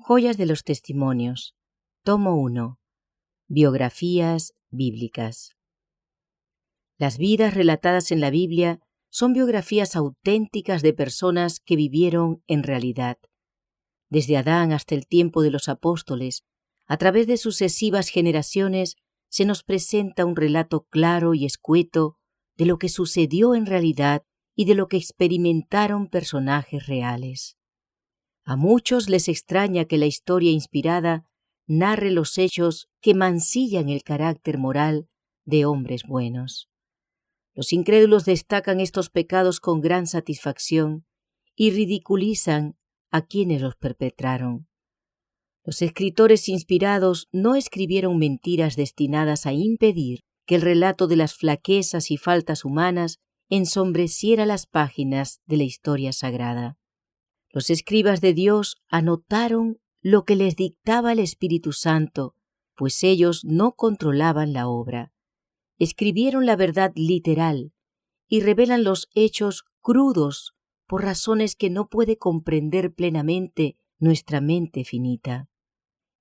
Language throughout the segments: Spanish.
Joyas de los Testimonios, tomo 1. Biografías bíblicas. Las vidas relatadas en la Biblia son biografías auténticas de personas que vivieron en realidad. Desde Adán hasta el tiempo de los apóstoles, a través de sucesivas generaciones, se nos presenta un relato claro y escueto de lo que sucedió en realidad y de lo que experimentaron personajes reales. A muchos les extraña que la historia inspirada narre los hechos que mancillan el carácter moral de hombres buenos. Los incrédulos destacan estos pecados con gran satisfacción y ridiculizan a quienes los perpetraron. Los escritores inspirados no escribieron mentiras destinadas a impedir que el relato de las flaquezas y faltas humanas ensombreciera las páginas de la historia sagrada. Los escribas de Dios anotaron lo que les dictaba el Espíritu Santo, pues ellos no controlaban la obra. Escribieron la verdad literal y revelan los hechos crudos por razones que no puede comprender plenamente nuestra mente finita.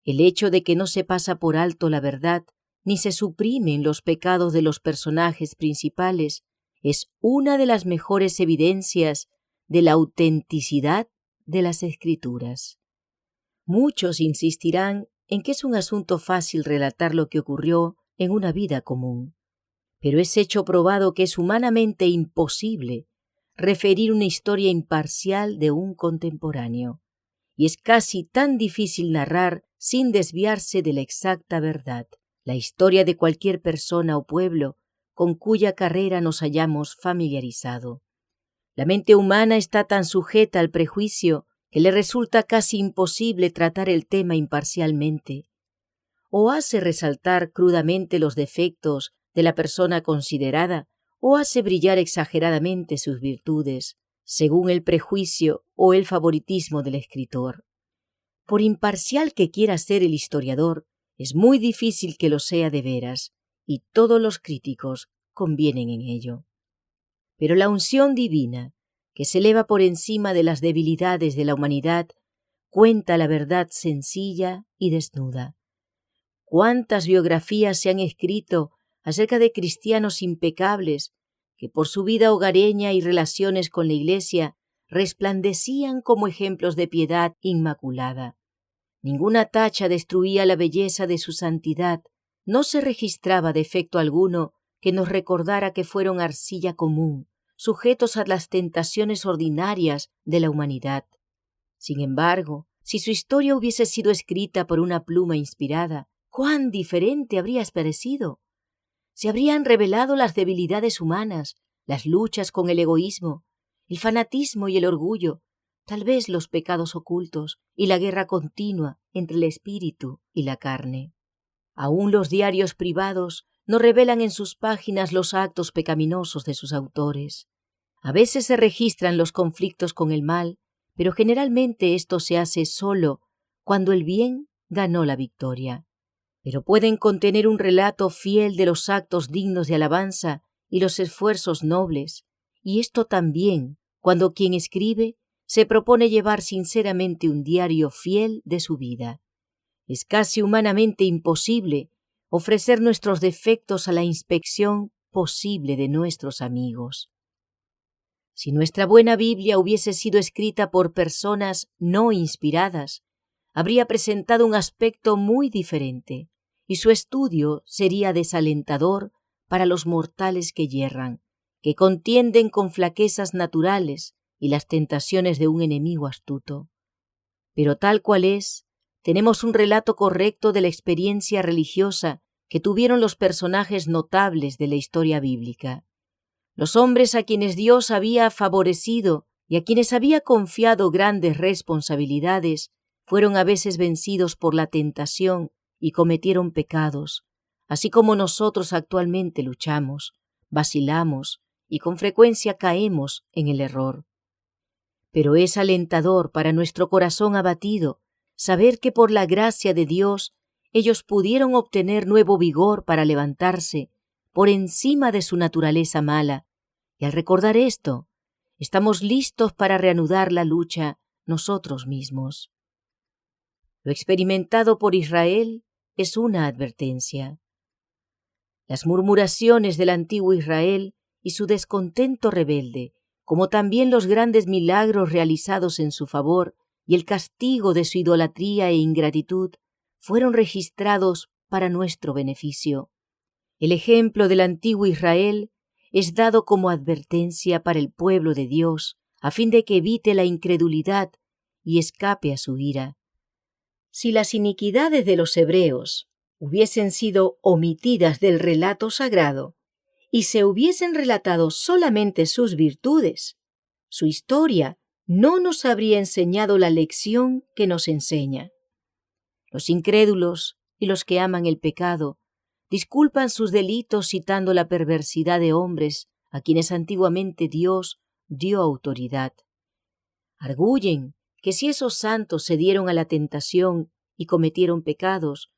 El hecho de que no se pasa por alto la verdad ni se suprimen los pecados de los personajes principales es una de las mejores evidencias de la autenticidad de las Escrituras. Muchos insistirán en que es un asunto fácil relatar lo que ocurrió en una vida común, pero es hecho probado que es humanamente imposible referir una historia imparcial de un contemporáneo, y es casi tan difícil narrar sin desviarse de la exacta verdad la historia de cualquier persona o pueblo con cuya carrera nos hayamos familiarizado. La mente humana está tan sujeta al prejuicio que le resulta casi imposible tratar el tema imparcialmente. O hace resaltar crudamente los defectos de la persona considerada, o hace brillar exageradamente sus virtudes, según el prejuicio o el favoritismo del escritor. Por imparcial que quiera ser el historiador, es muy difícil que lo sea de veras, y todos los críticos convienen en ello. Pero la unción divina, que se eleva por encima de las debilidades de la humanidad, cuenta la verdad sencilla y desnuda. ¿Cuántas biografías se han escrito acerca de cristianos impecables que por su vida hogareña y relaciones con la Iglesia resplandecían como ejemplos de piedad inmaculada? Ninguna tacha destruía la belleza de su santidad, no se registraba defecto alguno que nos recordara que fueron arcilla común, sujetos a las tentaciones ordinarias de la humanidad. Sin embargo, si su historia hubiese sido escrita por una pluma inspirada, ¡cuán diferente habría parecido! Se habrían revelado las debilidades humanas, las luchas con el egoísmo, el fanatismo y el orgullo, tal vez los pecados ocultos y la guerra continua entre el espíritu y la carne. Aún los diarios privados no revelan en sus páginas los actos pecaminosos de sus autores. A veces se registran los conflictos con el mal, pero generalmente esto se hace solo cuando el bien ganó la victoria. Pero pueden contener un relato fiel de los actos dignos de alabanza y los esfuerzos nobles, y esto también cuando quien escribe se propone llevar sinceramente un diario fiel de su vida. Es casi humanamente imposible ofrecer nuestros defectos a la inspección posible de nuestros amigos. Si nuestra buena Biblia hubiese sido escrita por personas no inspiradas, habría presentado un aspecto muy diferente, y su estudio sería desalentador para los mortales que yerran, que contienden con flaquezas naturales y las tentaciones de un enemigo astuto. Pero tal cual es, tenemos un relato correcto de la experiencia religiosa que tuvieron los personajes notables de la historia bíblica. Los hombres a quienes Dios había favorecido y a quienes había confiado grandes responsabilidades fueron a veces vencidos por la tentación y cometieron pecados, así como nosotros actualmente luchamos, vacilamos y con frecuencia caemos en el error. Pero es alentador para nuestro corazón abatido saber que por la gracia de Dios ellos pudieron obtener nuevo vigor para levantarse por encima de su naturaleza mala, y al recordar esto, estamos listos para reanudar la lucha nosotros mismos. Lo experimentado por Israel es una advertencia. Las murmuraciones del antiguo Israel y su descontento rebelde, como también los grandes milagros realizados en su favor y el castigo de su idolatría e ingratitud, fueron registrados para nuestro beneficio. El ejemplo del antiguo Israel es dado como advertencia para el pueblo de Dios, a fin de que evite la incredulidad y escape a su ira. Si las iniquidades de los hebreos hubiesen sido omitidas del relato sagrado y se hubiesen relatado solamente sus virtudes, su historia no nos habría enseñado la lección que nos enseña. Los incrédulos y los que aman el pecado disculpan sus delitos citando la perversidad de hombres a quienes antiguamente Dios dio autoridad. Arguyen que si esos santos se dieron a la tentación y cometieron pecados,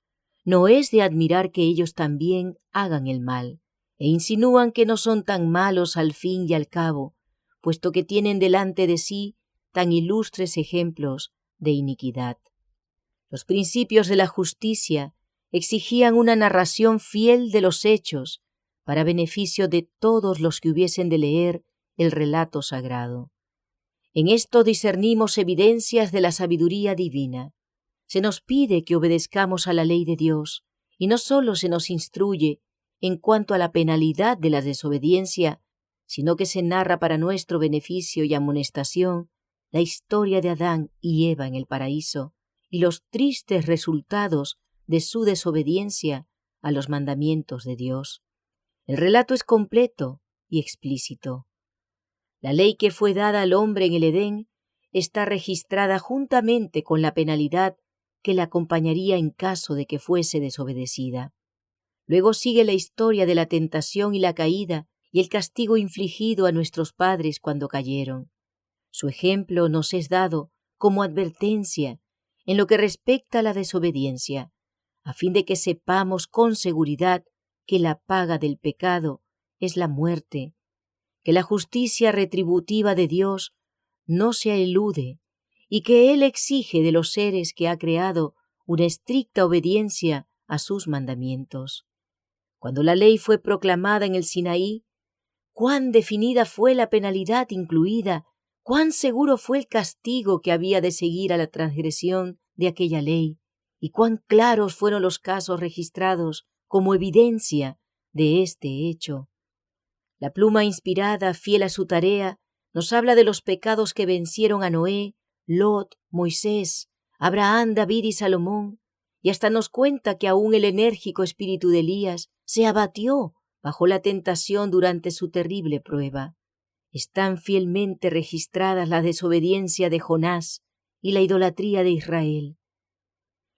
no es de admirar que ellos también hagan el mal, e insinúan que no son tan malos al fin y al cabo, puesto que tienen delante de sí tan ilustres ejemplos de iniquidad. Los principios de la justicia exigían una narración fiel de los hechos para beneficio de todos los que hubiesen de leer el relato sagrado. En esto discernimos evidencias de la sabiduría divina. Se nos pide que obedezcamos a la ley de Dios, y no solo se nos instruye en cuanto a la penalidad de la desobediencia, sino que se narra para nuestro beneficio y amonestación la historia de Adán y Eva en el paraíso y los tristes resultados de su desobediencia a los mandamientos de Dios. El relato es completo y explícito. La ley que fue dada al hombre en el Edén está registrada juntamente con la penalidad que la acompañaría en caso de que fuese desobedecida. Luego sigue la historia de la tentación y la caída y el castigo infligido a nuestros padres cuando cayeron. Su ejemplo nos es dado como advertencia en lo que respecta a la desobediencia, a fin de que sepamos con seguridad que la paga del pecado es la muerte, que la justicia retributiva de Dios no se elude y que Él exige de los seres que ha creado una estricta obediencia a sus mandamientos. Cuando la ley fue proclamada en el Sinaí, cuán definida fue la penalidad incluida, cuán seguro fue el castigo que había de seguir a la transgresión de aquella ley, y cuán claros fueron los casos registrados como evidencia de este hecho. La pluma inspirada, fiel a su tarea, nos habla de los pecados que vencieron a Noé, Lot, Moisés, Abraham, David y Salomón, y hasta nos cuenta que aún el enérgico espíritu de Elías se abatió bajo la tentación durante su terrible prueba. Están fielmente registradas la desobediencia de Jonás y la idolatría de Israel.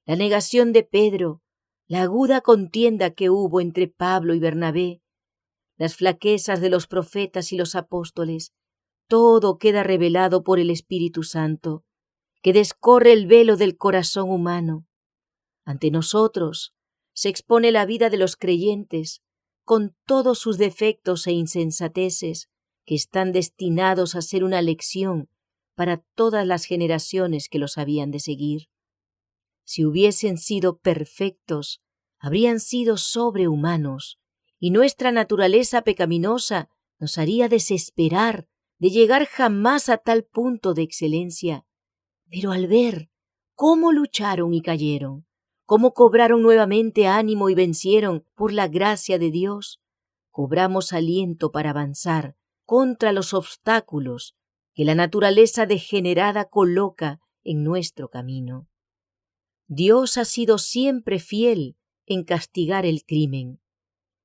La negación de Pedro, la aguda contienda que hubo entre Pablo y Bernabé, las flaquezas de los profetas y los apóstoles, todo queda revelado por el Espíritu Santo, que descorre el velo del corazón humano. Ante nosotros se expone la vida de los creyentes, con todos sus defectos e insensateces, que están destinados a ser una lección para todas las generaciones que los habían de seguir. Si hubiesen sido perfectos, habrían sido sobrehumanos, y nuestra naturaleza pecaminosa nos haría desesperar de llegar jamás a tal punto de excelencia. Pero al ver cómo lucharon y cayeron, cómo cobraron nuevamente ánimo y vencieron por la gracia de Dios, cobramos aliento para avanzar contra los obstáculos que la naturaleza degenerada coloca en nuestro camino. Dios ha sido siempre fiel en castigar el crimen.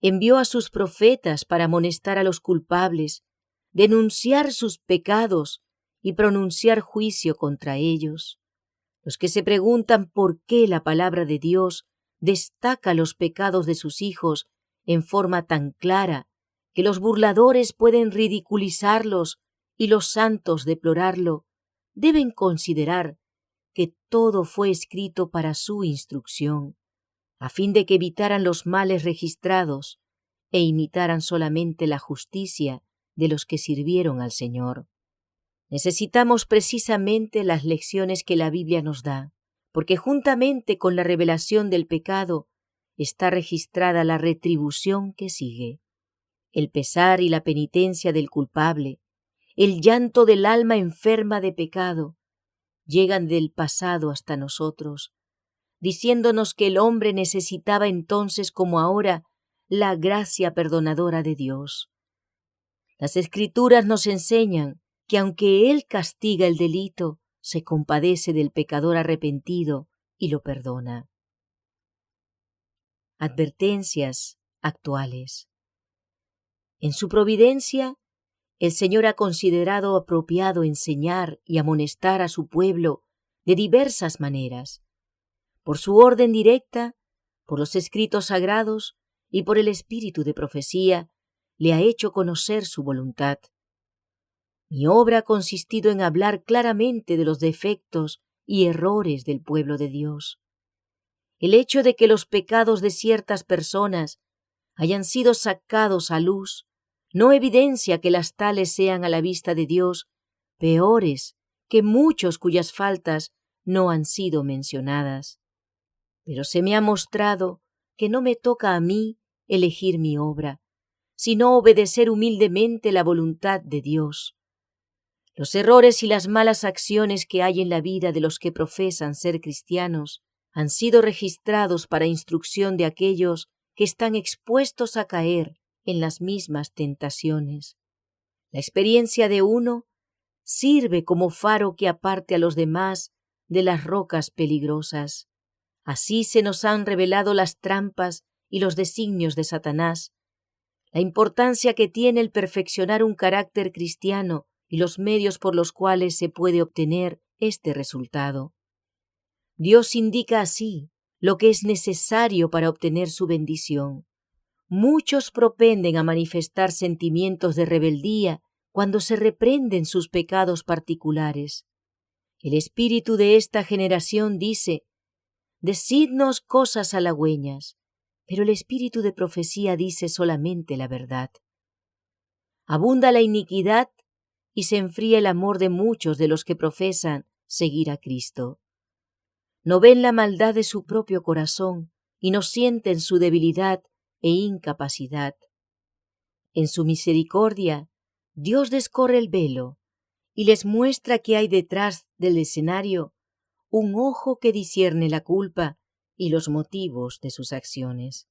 Envió a sus profetas para amonestar a los culpables, denunciar sus pecados y pronunciar juicio contra ellos. Los que se preguntan por qué la palabra de Dios destaca los pecados de sus hijos en forma tan clara que los burladores pueden ridiculizarlos y los santos deplorarlo, deben considerar que todo fue escrito para su instrucción, a fin de que evitaran los males registrados e imitaran solamente la justicia de los que sirvieron al Señor. Necesitamos precisamente las lecciones que la Biblia nos da, porque juntamente con la revelación del pecado está registrada la retribución que sigue, el pesar y la penitencia del culpable, el llanto del alma enferma de pecado, llegan del pasado hasta nosotros, diciéndonos que el hombre necesitaba entonces como ahora la gracia perdonadora de Dios. Las Escrituras nos enseñan que aunque Él castiga el delito, se compadece del pecador arrepentido y lo perdona. Advertencias actuales. En su providencia, el Señor ha considerado apropiado enseñar y amonestar a su pueblo de diversas maneras, por su orden directa, por los escritos sagrados y por el espíritu de profecía, le ha hecho conocer su voluntad. Mi obra ha consistido en hablar claramente de los defectos y errores del pueblo de Dios. El hecho de que los pecados de ciertas personas hayan sido sacados a luz no evidencia que las tales sean a la vista de Dios peores que muchos cuyas faltas no han sido mencionadas. Pero se me ha mostrado que no me toca a mí elegir mi obra, sino obedecer humildemente la voluntad de Dios. Los errores y las malas acciones que hay en la vida de los que profesan ser cristianos han sido registrados para instrucción de aquellos que están expuestos a caer en las mismas tentaciones. La experiencia de uno sirve como faro que aparte a los demás de las rocas peligrosas. Así se nos han revelado las trampas y los designios de Satanás, la importancia que tiene el perfeccionar un carácter cristiano y los medios por los cuales se puede obtener este resultado. Dios indica así lo que es necesario para obtener su bendición. Muchos propenden a manifestar sentimientos de rebeldía cuando se reprenden sus pecados particulares. El espíritu de esta generación dice: decidnos cosas halagüeñas, pero el espíritu de profecía dice solamente la verdad. Abunda la iniquidad y se enfría el amor de muchos de los que profesan seguir a Cristo. No ven la maldad de su propio corazón y no sienten su debilidad e incapacidad. En su misericordia, Dios descorre el velo y les muestra que hay detrás del escenario un ojo que discierne la culpa y los motivos de sus acciones.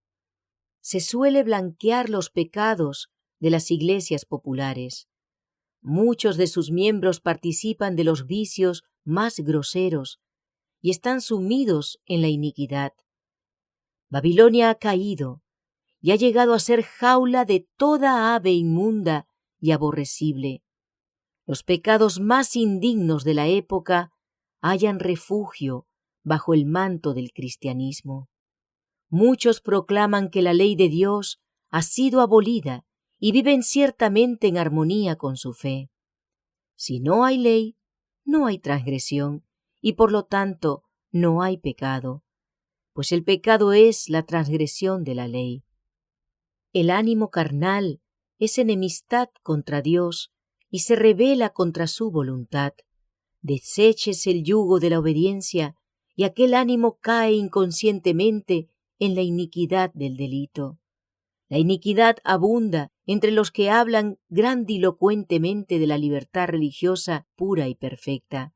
Se suele blanquear los pecados de las iglesias populares. Muchos de sus miembros participan de los vicios más groseros y están sumidos en la iniquidad. Babilonia ha caído y ha llegado a ser jaula de toda ave inmunda y aborrecible. Los pecados más indignos de la época hallan refugio bajo el manto del cristianismo. Muchos proclaman que la ley de Dios ha sido abolida y viven ciertamente en armonía con su fe. Si no hay ley, no hay transgresión y por lo tanto no hay pecado, pues el pecado es la transgresión de la ley. El ánimo carnal es enemistad contra Dios y se rebela contra su voluntad. Deséchese el yugo de la obediencia y aquel ánimo cae inconscientemente en la iniquidad del delito. La iniquidad abunda entre los que hablan grandilocuentemente de la libertad religiosa pura y perfecta.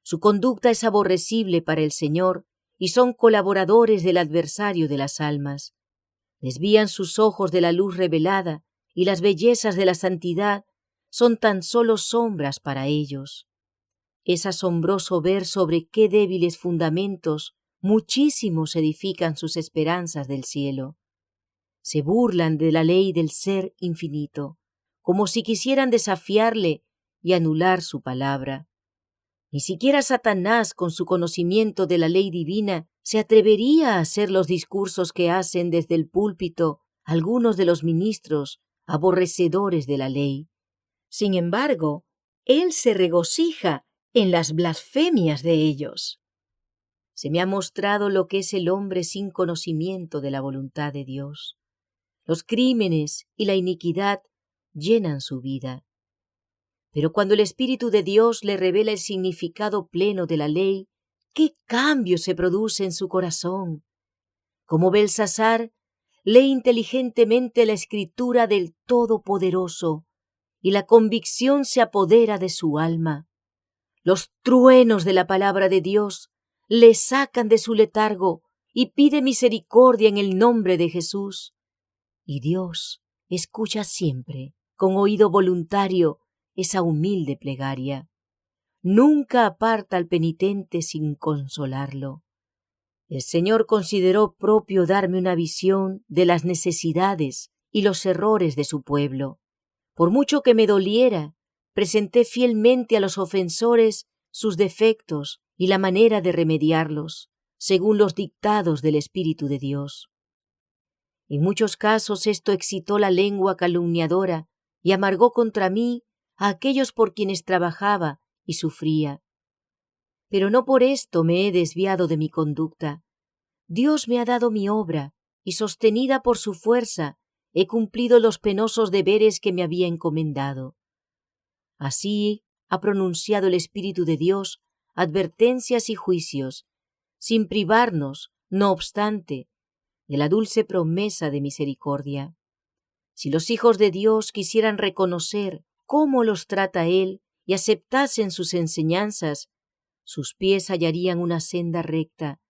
Su conducta es aborrecible para el Señor y son colaboradores del adversario de las almas. Desvían sus ojos de la luz revelada y las bellezas de la santidad son tan solo sombras para ellos. Es asombroso ver sobre qué débiles fundamentos muchísimos edifican sus esperanzas del cielo. Se burlan de la ley del Ser infinito, como si quisieran desafiarle y anular su palabra. Ni siquiera Satanás, con su conocimiento de la ley divina, se atrevería a hacer los discursos que hacen desde el púlpito algunos de los ministros aborrecedores de la ley. Sin embargo, él se regocija en las blasfemias de ellos. Se me ha mostrado lo que es el hombre sin conocimiento de la voluntad de Dios. Los crímenes y la iniquidad llenan su vida. Pero cuando el Espíritu de Dios le revela el significado pleno de la ley, ¿Qué cambio se produce en su corazón? Como Belsasar, lee inteligentemente la escritura del Todopoderoso y la convicción se apodera de su alma. Los truenos de la palabra de Dios le sacan de su letargo y pide misericordia en el nombre de Jesús. Y Dios escucha siempre, con oído voluntario, esa humilde plegaria. Nunca aparta al penitente sin consolarlo. El Señor consideró propio darme una visión de las necesidades y los errores de su pueblo. Por mucho que me doliera, presenté fielmente a los ofensores sus defectos y la manera de remediarlos, según los dictados del Espíritu de Dios. En muchos casos esto excitó la lengua calumniadora y amargó contra mí a aquellos por quienes trabajaba y sufría. Pero no por esto me he desviado de mi conducta. Dios me ha dado mi obra y sostenida por su fuerza he cumplido los penosos deberes que me había encomendado. Así ha pronunciado el Espíritu de Dios advertencias y juicios, sin privarnos, no obstante, de la dulce promesa de misericordia. Si los hijos de Dios quisieran reconocer cómo los trata Él y aceptasen sus enseñanzas, sus pies hallarían una senda recta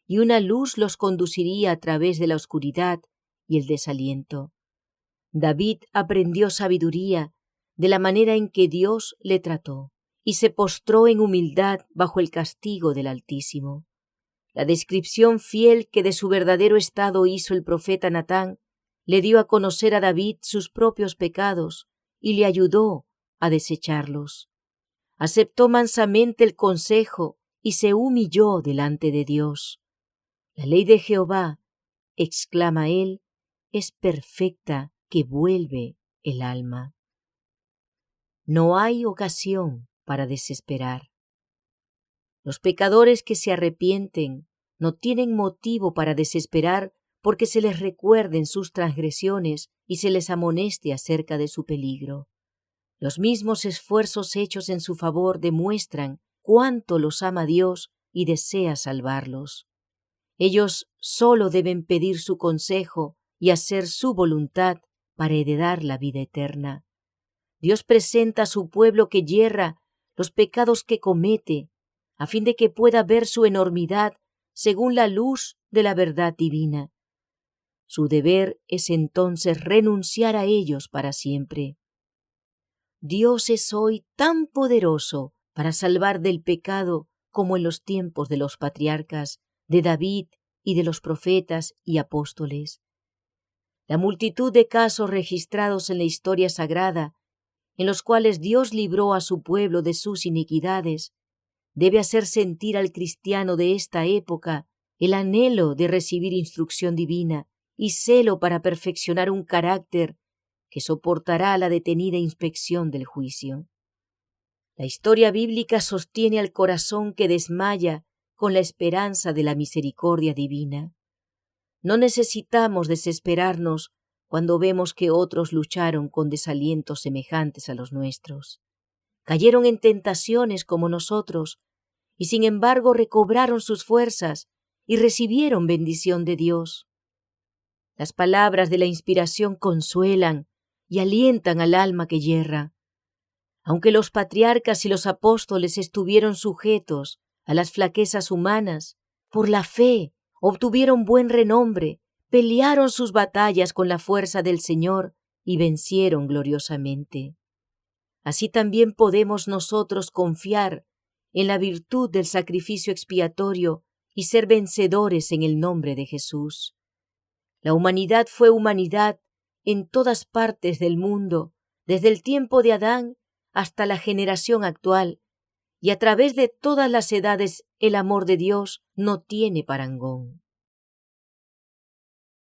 y una luz los conduciría a través de la oscuridad y el desaliento. David aprendió sabiduría de la manera en que Dios le trató y se postró en humildad bajo el castigo del Altísimo. La descripción fiel que de su verdadero estado hizo el profeta Natán le dio a conocer a David sus propios pecados y le ayudó a desecharlos. Aceptó mansamente el consejo y se humilló delante de Dios. La ley de Jehová, exclama él, es perfecta que vuelve el alma. No hay ocasión para desesperar. Los pecadores que se arrepienten no tienen motivo para desesperar porque se les recuerden sus transgresiones y se les amoneste acerca de su peligro. Los mismos esfuerzos hechos en su favor demuestran cuánto los ama Dios y desea salvarlos. Ellos solo deben pedir su consejo y hacer su voluntad para heredar la vida eterna. Dios presenta a su pueblo que yerra los pecados que comete, a fin de que pueda ver su enormidad según la luz de la verdad divina. Su deber es entonces renunciar a ellos para siempre. Dios es hoy tan poderoso para salvar del pecado como en los tiempos de los patriarcas, de David y de los profetas y apóstoles. La multitud de casos registrados en la historia sagrada, en los cuales Dios libró a su pueblo de sus iniquidades, debe hacer sentir al cristiano de esta época el anhelo de recibir instrucción divina y celo para perfeccionar un carácter que soportará la detenida inspección del juicio. La historia bíblica sostiene al corazón que desmaya con la esperanza de la misericordia divina. No necesitamos desesperarnos cuando vemos que otros lucharon con desalientos semejantes a los nuestros. Cayeron en tentaciones como nosotros, y sin embargo recobraron sus fuerzas y recibieron bendición de Dios. Las palabras de la inspiración consuelan y alientan al alma que yerra. Aunque los patriarcas y los apóstoles estuvieron sujetos a las flaquezas humanas, por la fe obtuvieron buen renombre, pelearon sus batallas con la fuerza del Señor y vencieron gloriosamente. Así también podemos nosotros confiar en la virtud del sacrificio expiatorio y ser vencedores en el nombre de Jesús. La humanidad fue humanidad en todas partes del mundo, desde el tiempo de Adán hasta la generación actual, y a través de todas las edades el amor de Dios no tiene parangón.